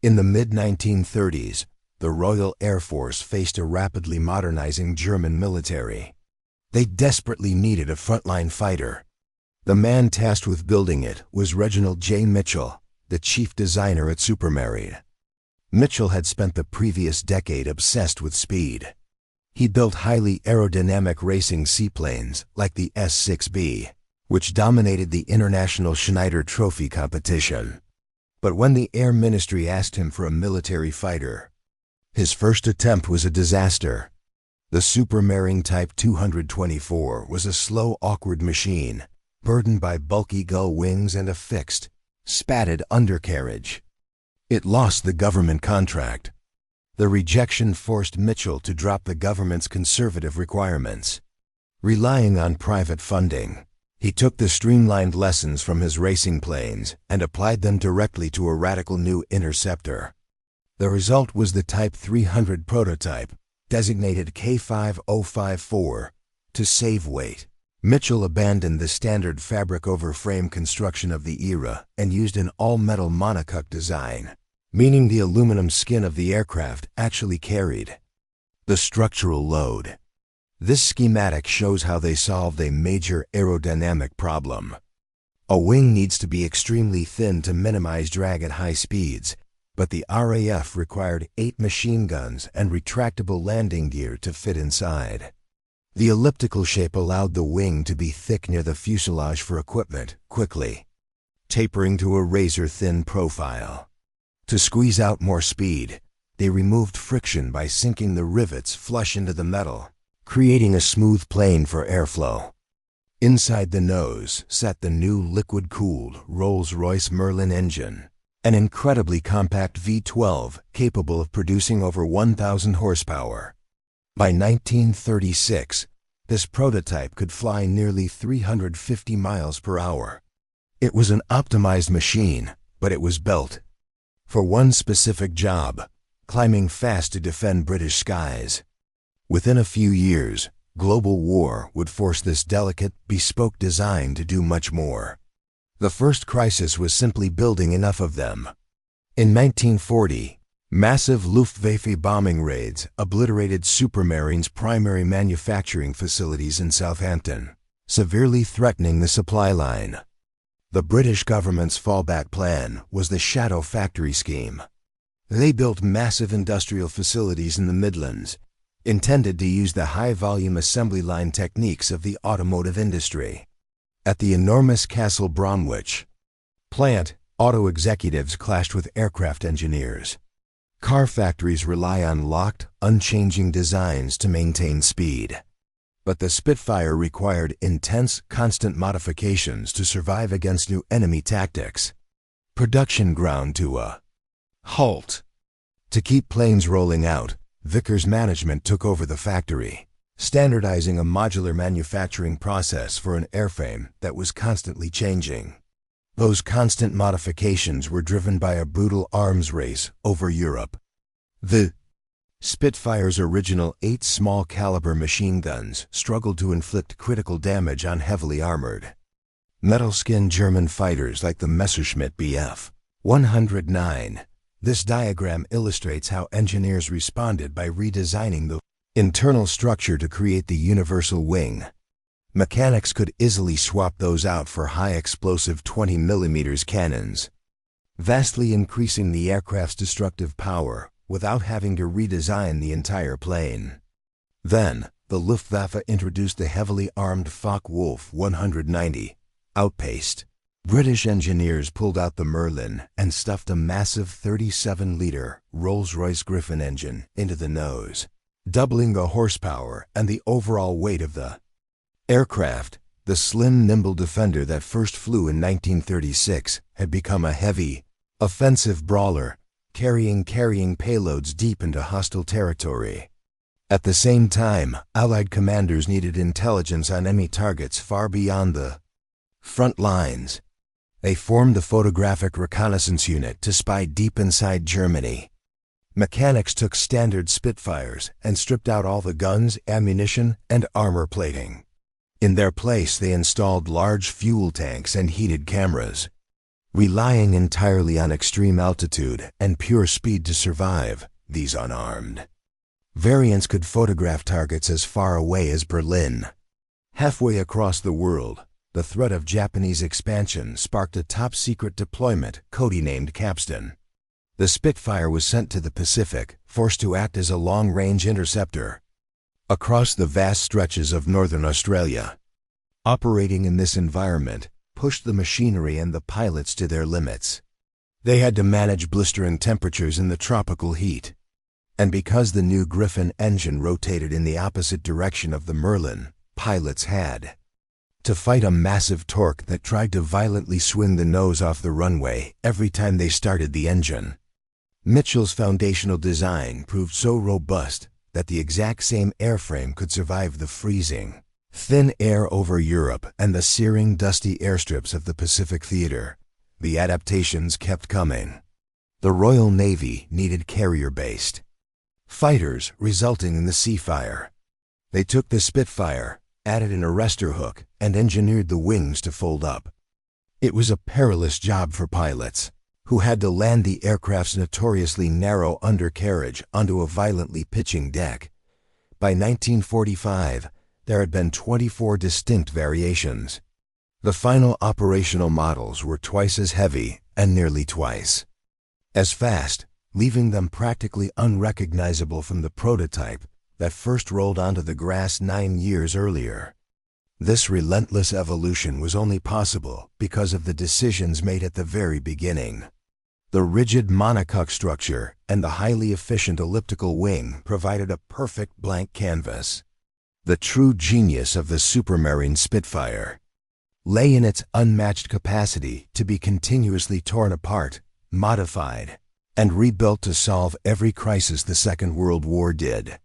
In the mid-1930s, the Royal Air Force faced a rapidly modernizing German military. They desperately needed a frontline fighter. The man tasked with building it was Reginald J. Mitchell, the chief designer at Supermarine. Mitchell had spent the previous decade obsessed with speed. He built highly aerodynamic racing seaplanes like the S-6B, which dominated the International Schneider Trophy competition. But when the Air Ministry asked him for a military fighter, his first attempt was a disaster. The Supermarine Type 224 was a slow, awkward machine, burdened by bulky gull wings and a fixed, spatted undercarriage. It lost the government contract. The rejection forced Mitchell to drop the government's conservative requirements. Relying on private funding, he took the streamlined lessons from his racing planes and applied them directly to a radical new interceptor. The result was the Type 300 prototype, designated K5054, to save weight. Mitchell abandoned the standard fabric-over-frame construction of the era and used an all-metal monocoque design, meaning the aluminum skin of the aircraft actually carried the structural load. This schematic shows how they solved a major aerodynamic problem. A wing needs to be extremely thin to minimize drag at high speeds, but the RAF required 8 machine guns and retractable landing gear to fit inside. The elliptical shape allowed the wing to be thick near the fuselage for equipment quickly, tapering to a razor-thin profile. To squeeze out more speed, they removed friction by sinking the rivets flush into the metal, creating a smooth plane for airflow. Inside the nose sat the new liquid-cooled Rolls-Royce Merlin engine, an incredibly compact V12 capable of producing over 1,000 horsepower. By 1936, this prototype could fly nearly 350 miles per hour. It was an optimized machine, but it was built for one specific job: climbing fast to defend British skies. Within a few years, global war would force this delicate, bespoke design to do much more. The first crisis was simply building enough of them. In 1940, massive Luftwaffe bombing raids obliterated Supermarine's primary manufacturing facilities in Southampton, severely threatening the supply line. The British government's fallback plan was the Shadow Factory scheme. They built massive industrial facilities in the Midlands, intended to use the high-volume assembly line techniques of the automotive industry. At the enormous Castle Bromwich plant, auto executives clashed with aircraft engineers. Car factories rely on locked, unchanging designs to maintain speed. But the Spitfire required intense, constant modifications to survive against new enemy tactics. Production ground to a halt. To keep planes rolling out, Vickers management took over the factory, standardizing a modular manufacturing process for an airframe that was constantly changing. Those constant modifications were driven by a brutal arms race over Europe. The Spitfire's original 8 small-caliber machine guns struggled to inflict critical damage on heavily armored, metal-skinned German fighters like the Messerschmitt Bf. 109. This diagram illustrates how engineers responded by redesigning the internal structure to create the universal wing. Mechanics could easily swap those out for high-explosive 20 mm cannons, vastly increasing the aircraft's destructive power without having to redesign the entire plane. Then, the Luftwaffe introduced the heavily armed Focke-Wulf 190 outpaced. British engineers pulled out the Merlin and stuffed a massive 37-liter Rolls-Royce Griffon engine into the nose, doubling the horsepower and the overall weight of the aircraft. The slim, nimble Defender that first flew in 1936 had become a heavy, offensive brawler, carrying payloads deep into hostile territory. At the same time, Allied commanders needed intelligence on enemy targets far beyond the front lines. They formed the Photographic Reconnaissance Unit to spy deep inside Germany. Mechanics took standard Spitfires and stripped out all the guns, ammunition, and armor plating. In their place, they installed large fuel tanks and heated cameras. relying entirely on extreme altitude and pure speed to survive. These unarmed variants could photograph targets as far away as Berlin. Halfway across the world, the threat of Japanese expansion sparked a top-secret deployment codenamed Capstan. The Spitfire was sent to the Pacific, forced to act as a long-range interceptor across the vast stretches of northern Australia. Operating in this environment pushed the machinery and the pilots to their limits. They had to manage blistering temperatures in the tropical heat. And because the new Griffin engine rotated in the opposite direction of the Merlin, pilots had to fight a massive torque that tried to violently swing the nose off the runway every time they started the engine. Mitchell's foundational design proved so robust that the exact same airframe could survive the freezing, thin air over Europe and the searing, dusty airstrips of the Pacific theater. The adaptations kept coming. The Royal Navy needed carrier-based fighters, resulting in the Seafire. They took the Spitfire, added an arrestor hook, and engineered the wings to fold up. It was a perilous job for pilots, who had to land the aircraft's notoriously narrow undercarriage onto a violently pitching deck. By 1945, there had been 24 distinct variations. The final operational models were twice as heavy and nearly twice as fast, leaving them practically unrecognizable from the prototype that first rolled onto the grass 9 years earlier. This relentless evolution was only possible because of the decisions made at the very beginning. The rigid monocoque structure and the highly efficient elliptical wing provided a perfect blank canvas. The true genius of the Supermarine Spitfire lay in its unmatched capacity to be continuously torn apart, modified, and rebuilt to solve every crisis the Second World War did.